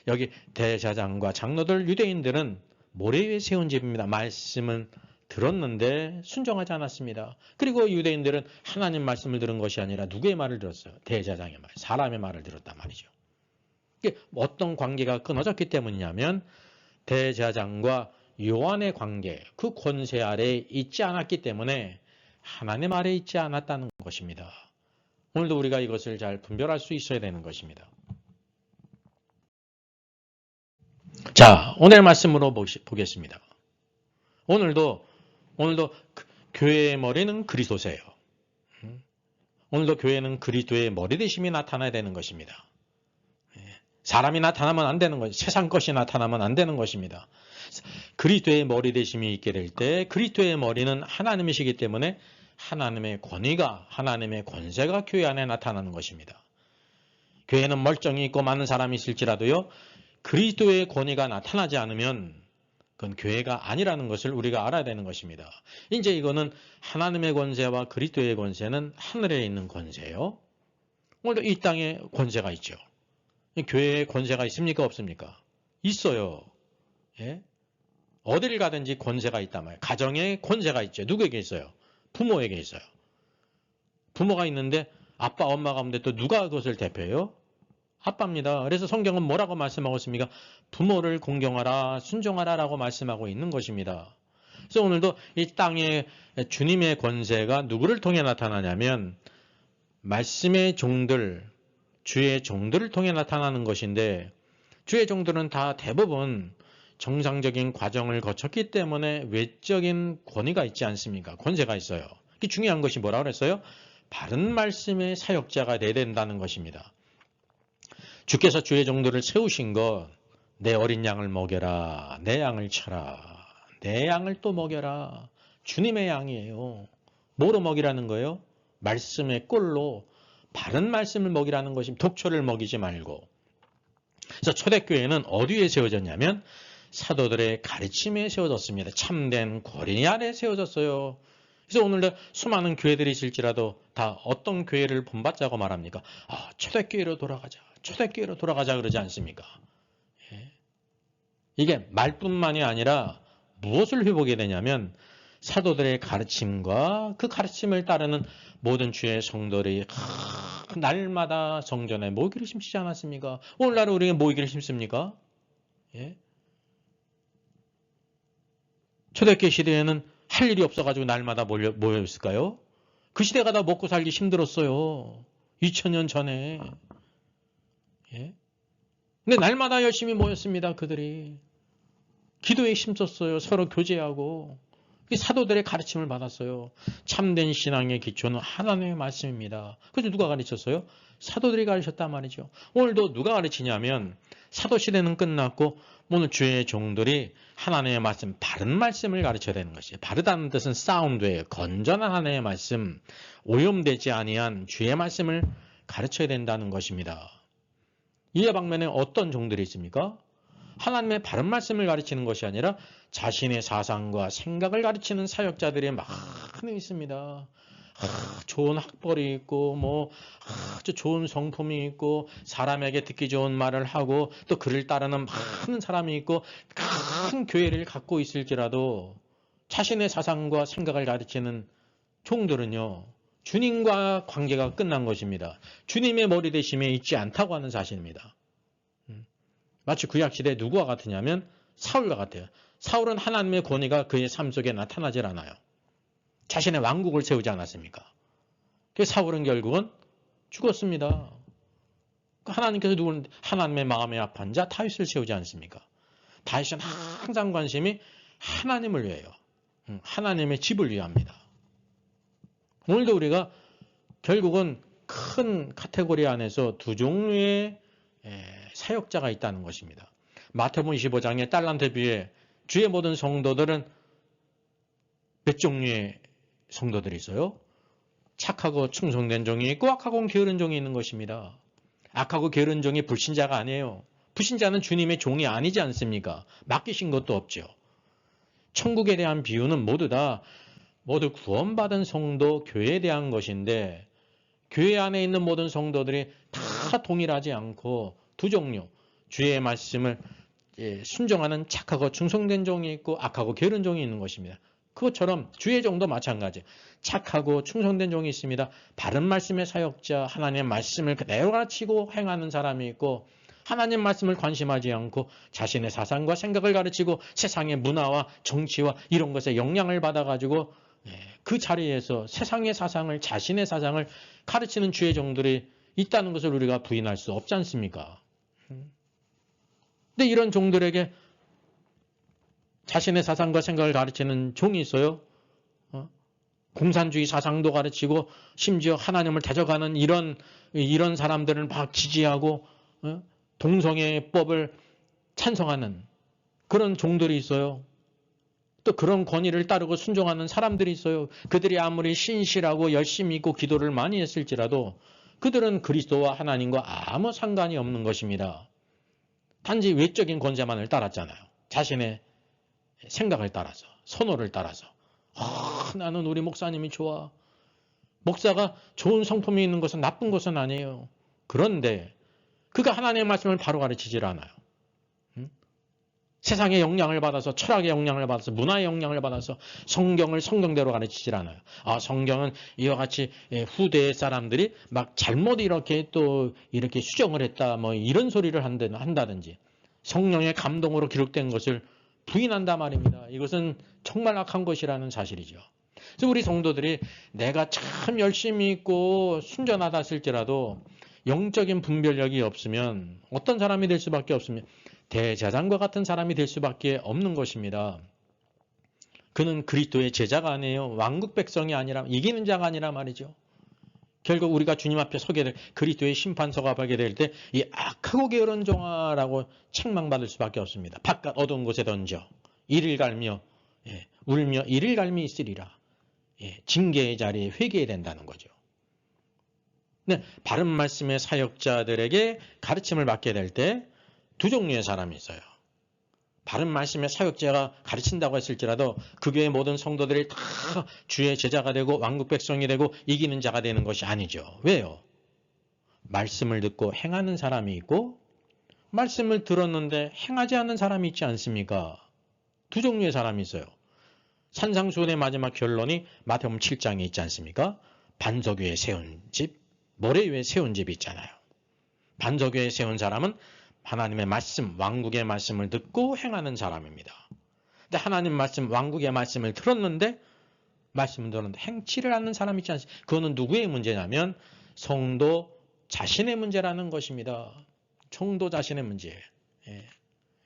Speaker 1: 여기 대제사장과 장로들 유대인들은 모래 위에 세운 집입니다. 말씀은 들었는데 순종하지 않았습니다. 그리고 유대인들은 하나님 말씀을 들은 것이 아니라 누구의 말을 들었어요? 대제사장의 말, 사람의 말을 들었단 말이죠. 이게 어떤 관계가 끊어졌기 때문이냐면 대제사장과 요한의 관계, 그 권세 아래에 있지 않았기 때문에 하나님 아래에 있지 않았다는 것입니다. 오늘도 우리가 이것을 잘 분별할 수 있어야 되는 것입니다. 자, 오늘 말씀으로 보겠습니다. 오늘도 교회의 머리는 그리스도세요. 오늘도 교회는 그리스도의 머리 되심이 나타나야 되는 것입니다. 사람이 나타나면 안 되는 것이 세상 것이 나타나면 안 되는 것입니다. 그리스도의 머리 되심이 있게 될 때 그리스도의 머리는 하나님이시기 때문에 하나님의 권위가 하나님의 권세가 교회 안에 나타나는 것입니다. 교회는 멀쩡히 있고 많은 사람이 있을지라도요. 그리스도의 권위가 나타나지 않으면 그건 교회가 아니라는 것을 우리가 알아야 되는 것입니다. 이제 이거는 하나님의 권세와 그리스도의 권세는 하늘에 있는 권세예요. 오늘도 이 땅에 권세가 있죠. 교회에 권세가 있습니까? 없습니까? 있어요. 예? 어디를 가든지 권세가 있단 말이에요. 가정에 권세가 있죠. 누구에게 있어요? 부모에게 있어요. 부모가 있는데 아빠, 엄마가 없는데 또 누가 그것을 대표해요? 아빠입니다. 그래서 성경은 뭐라고 말씀하고 있습니까? 부모를 공경하라, 순종하라 라고 말씀하고 있는 것입니다. 그래서 오늘도 이 땅에 주님의 권세가 누구를 통해 나타나냐면 말씀의 종들, 주의 종들을 통해 나타나는 것인데 주의 종들은 다 대부분 정상적인 과정을 거쳤기 때문에 외적인 권위가 있지 않습니까? 권세가 있어요. 그 중요한 것이 뭐라고 그랬어요? 바른 말씀의 사역자가 돼야 된다는 것입니다. 주께서 주의 종들을 세우신 것, 내 어린 양을 먹여라, 내 양을 쳐라, 내 양을 또 먹여라. 주님의 양이에요. 뭐로 먹이라는 거예요? 말씀의 꼴로 바른 말씀을 먹이라는 것입니다. 독초를 먹이지 말고. 그래서 초대교회는 어디에 세워졌냐면 사도들의 가르침에 세워졌습니다. 참된 권위 아래 세워졌어요. 그래서 오늘도 수많은 교회들이 있을지라도 다 어떤 교회를 본받자고 말합니까? 초대교회로 돌아가자. 초대교회로 돌아가자 그러지 않습니까? 예. 이게 말뿐만이 아니라 무엇을 회복해야 되냐면 사도들의 가르침과 그 가르침을 따르는 모든 주의 성도들이 날마다 성전에 모이기를 심지 않았습니까? 오늘날 우리가 모이기를 심습니까? 예? 초대교회 시대에는 할 일이 없어가지고 날마다 모여있을까요? 그 시대가 다 먹고 살기 힘들었어요. 2000년 전에. 예? 근데 날마다 열심히 모였습니다. 그들이. 기도에 힘썼어요. 서로 교제하고. 사도들의 가르침을 받았어요. 참된 신앙의 기초는 하나님의 말씀입니다. 그래서 누가 가르쳤어요? 사도들이 가르쳤단 말이죠. 오늘도 누가 가르치냐면 사도시대는 끝났고 오늘 주의 종들이 하나님의 말씀, 바른 말씀을 가르쳐야 되는 것이에요. 바르다는 뜻은 사운드예요. 건전한 하나님의 말씀, 오염되지 아니한 주의 말씀을 가르쳐야 된다는 것입니다. 이에 방면에 어떤 종들이 있습니까? 하나님의 바른 말씀을 가르치는 것이 아니라 자신의 사상과 생각을 가르치는 사역자들이 많이 있습니다. 좋은 학벌이 있고 아주 좋은 성품이 있고 사람에게 듣기 좋은 말을 하고 또 그를 따르는 많은 사람이 있고 큰 교회를 갖고 있을지라도 자신의 사상과 생각을 가르치는 종들은요. 주님과 관계가 끝난 것입니다. 주님의 머리 대심에 있지 않다고 하는 사실입니다. 마치 구약시대에 누구와 같으냐면 사울과 같아요. 사울은 하나님의 권위가 그의 삶 속에 나타나질 않아요. 자신의 왕국을 세우지 않았습니까? 그래서 사울은 결국은 죽었습니다. 하나님께서 하나님의 마음에 합한 자 다윗을 세우지 않습니까? 다윗은 항상 관심이 하나님을 위해요. 하나님의 집을 위합니다. 오늘도 우리가 결국은 큰 카테고리 안에서 두 종류의 사역자가 있다는 것입니다. 마태복음 25장의 달란트 비유에 주의 모든 성도들은 몇 종류의 성도들이 있어요? 착하고 충성된 종이 있고 악하고 게으른 종이 있는 것입니다. 악하고 게으른 종이 불신자가 아니에요. 불신자는 주님의 종이 아니지 않습니까? 맡기신 것도 없죠. 천국에 대한 비유는 모두 구원받은 성도, 교회에 대한 것인데 교회 안에 있는 모든 성도들이 다 동일하지 않고 두 종류, 주의 말씀을 순종하는 착하고 충성된 종이 있고 악하고 게으른 종이 있는 것입니다. 그것처럼 주의 종도 마찬가지. 착하고 충성된 종이 있습니다. 바른 말씀의 사역자, 하나님의 말씀을 그대로 가르치고 행하는 사람이 있고 하나님 말씀을 관심하지 않고 자신의 사상과 생각을 가르치고 세상의 문화와 정치와 이런 것에 영향을 받아가지고 그 자리에서 세상의 사상을, 자신의 사상을 가르치는 주의 종들이 있다는 것을 우리가 부인할 수 없지 않습니까? 근데 이런 종들에게 자신의 사상과 생각을 가르치는 종이 있어요. 공산주의 사상도 가르치고 심지어 하나님을 다져가는 이런 사람들을 막 지지하고 동성애법을 찬성하는 그런 종들이 있어요. 또 그런 권위를 따르고 순종하는 사람들이 있어요. 그들이 아무리 신실하고 열심히 있고 기도를 많이 했을지라도 그들은 그리스도와 하나님과 아무 상관이 없는 것입니다. 단지 외적인 권세만을 따랐잖아요. 자신의 생각을 따라서, 선호를 따라서. 나는 우리 목사님이 좋아. 목사가 좋은 성품이 있는 것은 나쁜 것은 아니에요. 그런데 그가 하나님의 말씀을 바로 가르치질 않아요. 세상의 영향을 받아서, 철학의 영향을 받아서, 문화의 영향을 받아서 성경을 성경대로 가르치질 않아요. 성경은 이와 같이 후대의 사람들이 막 잘못 이렇게 수정을 했다, 이런 소리를 한다든지 성령의 감동으로 기록된 것을 부인한다 말입니다. 이것은 정말 악한 것이라는 사실이죠. 그래서 우리 성도들이 내가 참 열심히 있고 순전하다 할지라도 영적인 분별력이 없으면 어떤 사람이 될 수밖에 없으면 대제사장과 같은 사람이 될 수밖에 없는 것입니다. 그는 그리스도의 제자가 아니에요. 왕국 백성이 아니라 이기는 자가 아니라 말이죠. 결국 우리가 주님 앞에 서게 될 그리스도의 심판서가 하게 될 때 이 악하고 게으른 종아라고 책망받을 수밖에 없습니다. 바깥 어두운 곳에 던져 이를 갈며 울며 이를 갈미 있으리라. 징계의 자리에 회개해야 된다는 거죠. 네, 바른 말씀의 사역자들에게 가르침을 받게 될 때 두 종류의 사람이 있어요. 바른 말씀의 사역자가 가르친다고 했을지라도 그 교회 모든 성도들이 다 주의 제자가 되고 왕국 백성이 되고 이기는 자가 되는 것이 아니죠. 왜요? 말씀을 듣고 행하는 사람이 있고 말씀을 들었는데 행하지 않는 사람이 있지 않습니까? 두 종류의 사람이 있어요. 산상수훈의 마지막 결론이 마태복음 7장에 있지 않습니까? 반석 위에 세운 집, 모래 위에 세운 집이 있잖아요. 반석 위에 세운 사람은 하나님의 말씀, 왕국의 말씀을 듣고 행하는 사람입니다. 근데 하나님 말씀, 왕국의 말씀을 들었는데 행치를 않는 사람이 있지 않습니까? 그거는 누구의 문제냐면 성도 자신의 문제라는 것입니다. 성도 자신의 문제예요.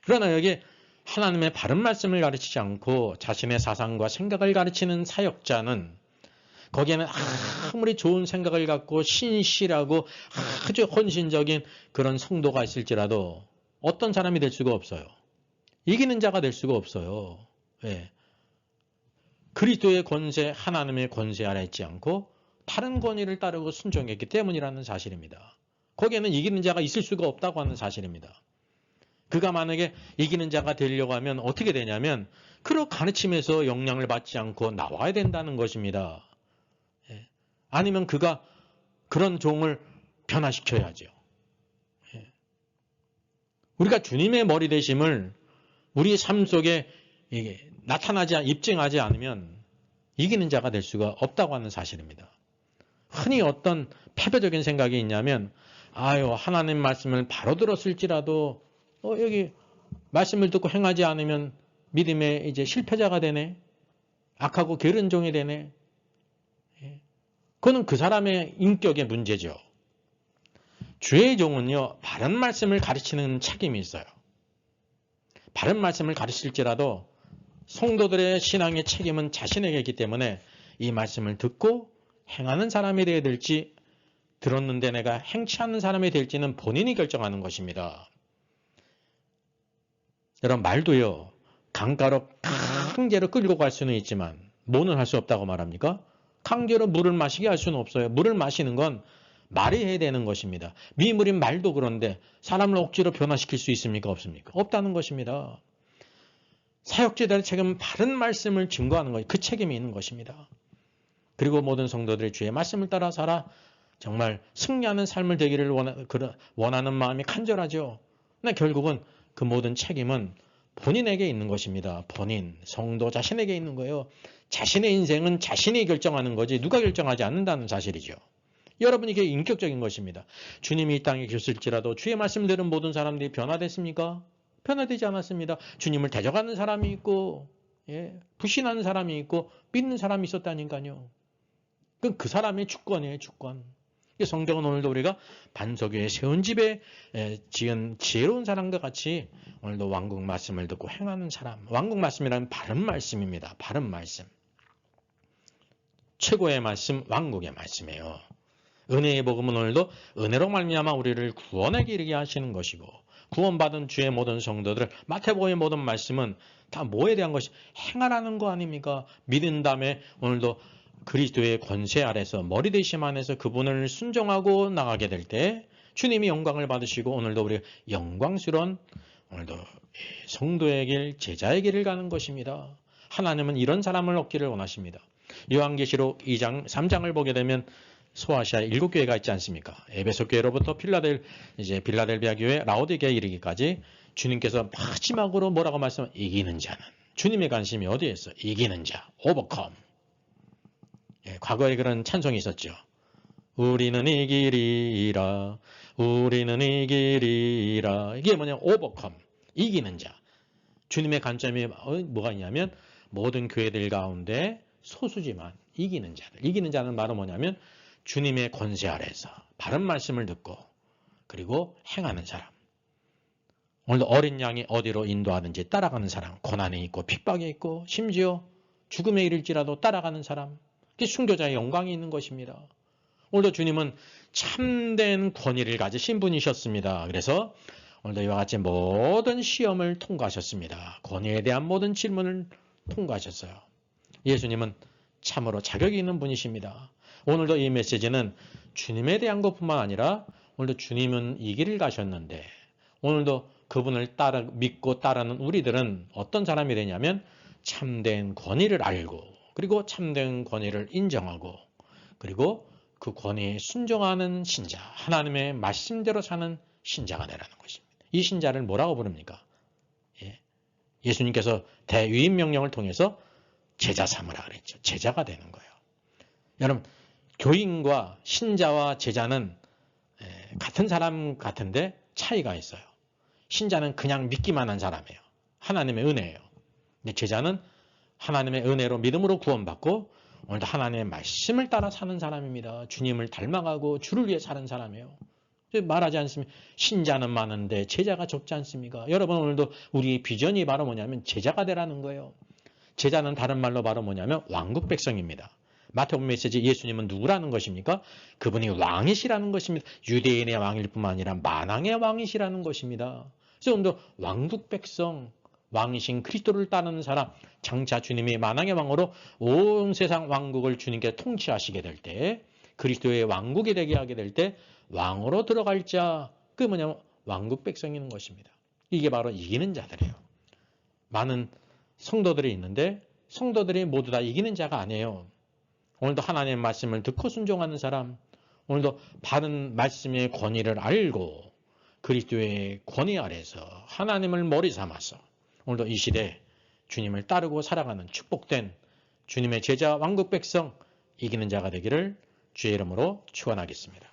Speaker 1: 그러나 여기 하나님의 바른 말씀을 가르치지 않고 자신의 사상과 생각을 가르치는 사역자는 거기에는 아무리 좋은 생각을 갖고 신실하고 아주 헌신적인 그런 성도가 있을지라도 어떤 사람이 될 수가 없어요. 이기는 자가 될 수가 없어요. 왜? 그리스도의 권세, 하나님의 권세 아래 있지 않고 다른 권위를 따르고 순종했기 때문이라는 사실입니다. 거기에는 이기는 자가 있을 수가 없다고 하는 사실입니다. 그가 만약에 이기는 자가 되려고 하면 어떻게 되냐면 그런 가르침에서 영향을 받지 않고 나와야 된다는 것입니다. 아니면 그가 그런 종을 변화시켜야죠. 우리가 주님의 머리 되심을 우리 삶 속에 나타나지, 입증하지 않으면 이기는 자가 될 수가 없다고 하는 사실입니다. 흔히 어떤 패배적인 생각이 있냐면, 하나님 말씀을 바로 들었을지라도, 여기 말씀을 듣고 행하지 않으면 믿음의 이제 실패자가 되네. 악하고 게으른 종이 되네. 그거는 그 사람의 인격의 문제죠. 주의 종은요, 바른 말씀을 가르치는 책임이 있어요. 바른 말씀을 가르칠지라도 성도들의 신앙의 책임은 자신에게 있기 때문에 이 말씀을 듣고 행하는 사람이 되어야 될지, 들었는데 내가 행치 않는 사람이 될지는 본인이 결정하는 것입니다. 여러분, 말도요, 강가로 강제로 끌고 갈 수는 있지만 뭐는 할 수 없다고 말합니까? 강제로 물을 마시게 할 수는 없어요. 물을 마시는 건 말이 해야 되는 것입니다. 미물인 말도 그런데 사람을 억지로 변화시킬 수 있습니까? 없습니까? 없다는 것입니다. 사역자들의 책임은 바른 말씀을 증거하는 것, 그 책임이 있는 것입니다. 그리고 모든 성도들이 주의 말씀을 따라 살아 정말 승리하는 삶을 되기를 원하는 마음이 간절하죠. 근데 결국은 그 모든 책임은 본인에게 있는 것입니다. 본인, 성도 자신에게 있는 거예요. 자신의 인생은 자신이 결정하는 거지 누가 결정하지 않는다는 사실이죠. 여러분, 이게 인격적인 것입니다. 주님이 이 땅에 계셨을지라도 주의 말씀 들은 모든 사람들이 변화됐습니까? 변화되지 않았습니다. 주님을 대적하는 사람이 있고, 불신하는 사람이 있고, 믿는 사람이 있었다니까요. 그 사람의 주권이에요, 주권. 성경은 오늘도 우리가 반석 위에 세운 집에 지은 지혜로운 사람과 같이 오늘도 왕국 말씀을 듣고 행하는 사람. 왕국 말씀이라는 바른 말씀입니다. 바른 말씀. 최고의 말씀, 왕국의 말씀이에요. 은혜의 복음은 오늘도 은혜로 말미암아 우리를 구원하게 이르게 하시는 것이고, 구원받은 주의 모든 성도들, 마태복음의 모든 말씀은 다 뭐에 대한 것이 행하라는 거 아닙니까? 믿은 다음에 오늘도 그리스도의 권세 아래서 머리 되심 안에서 그분을 순종하고 나가게 될 때 주님이 영광을 받으시고 오늘도 우리 영광스러운 오늘도 성도의 길, 제자의 길을 가는 것입니다. 하나님은 이런 사람을 얻기를 원하십니다. 요한계시록 2장, 3장을 보게 되면 소아시아 7교회가 있지 않습니까? 에베소 교회로부터 빌라델비아 교회, 라오디게에 이르기까지 주님께서 마지막으로 뭐라고 말씀하시면 이기는 자는, 주님의 관심이 어디에 있어? 이기는 자, 오버컴. 과거에 그런 찬송이 있었죠. 우리는 이기리라, 우리는 이기리라. 이게 뭐냐? 오버컴, 이기는 자. 주님의 관점이 뭐가 있냐면 모든 교회들 가운데 소수지만 이기는 자들. 이기는 자는 말은 뭐냐면 주님의 권세 아래서 바른 말씀을 듣고 그리고 행하는 사람. 오늘도 어린 양이 어디로 인도하든지 따라가는 사람. 고난에 있고 핍박에 있고 심지어 죽음에 이를지라도 따라가는 사람. 그게 순교자의 영광이 있는 것입니다. 오늘도 주님은 참된 권위를 가지신 분이셨습니다. 그래서 오늘도 이와 같이 모든 시험을 통과하셨습니다. 권위에 대한 모든 질문을 통과하셨어요. 예수님은 참으로 자격이 있는 분이십니다. 오늘도 이 메시지는 주님에 대한 것뿐만 아니라 오늘도 주님은 이 길을 가셨는데 오늘도 그분을 믿고 따르는 우리들은 어떤 사람이 되냐면 참된 권위를 알고 그리고 참된 권위를 인정하고 그리고 그 권위에 순종하는 신자, 하나님의 말씀대로 사는 신자가 되라는 것입니다. 이 신자를 뭐라고 부릅니까? 예수님께서 대위임 명령을 통해서 제자 삼으라 그랬죠. 제자가 되는 거예요. 여러분, 교인과 신자와 제자는 같은 사람 같은데 차이가 있어요. 신자는 그냥 믿기만 한 사람이에요. 하나님의 은혜예요. 근데 제자는 하나님의 은혜로 믿음으로 구원받고 오늘도 하나님의 말씀을 따라 사는 사람입니다. 주님을 닮아가고 주를 위해 사는 사람이에요. 말하지 않습니까? 신자는 많은데 제자가 적지 않습니까? 여러분 오늘도 우리 비전이 바로 뭐냐면 제자가 되라는 거예요. 제자는 다른 말로 바로 뭐냐면 왕국 백성입니다. 마태복음 메시지 예수님은 누구라는 것입니까? 그분이 왕이시라는 것입니다. 유대인의 왕일 뿐만 아니라 만왕의 왕이시라는 것입니다. 그래서 오늘도 왕국 백성, 왕이신 그리스도를 따르는 사람, 장차 주님이 만왕의 왕으로 온 세상 왕국을 주님께 통치하시게 될 때, 그리스도의 왕국이 되게 하게 될 때 왕으로 들어갈 자, 그 뭐냐면 왕국 백성이는 것입니다. 이게 바로 이기는 자들이에요. 많은 성도들이 있는데 성도들이 모두 다 이기는 자가 아니에요. 오늘도 하나님의 말씀을 듣고 순종하는 사람, 오늘도 받은 말씀의 권위를 알고 그리스도의 권위 아래서 하나님을 머리 삼아서 오늘도 이 시대 주님을 따르고 살아가는 축복된 주님의 제자 왕국 백성 이기는 자가 되기를 주의 이름으로 축원하겠습니다.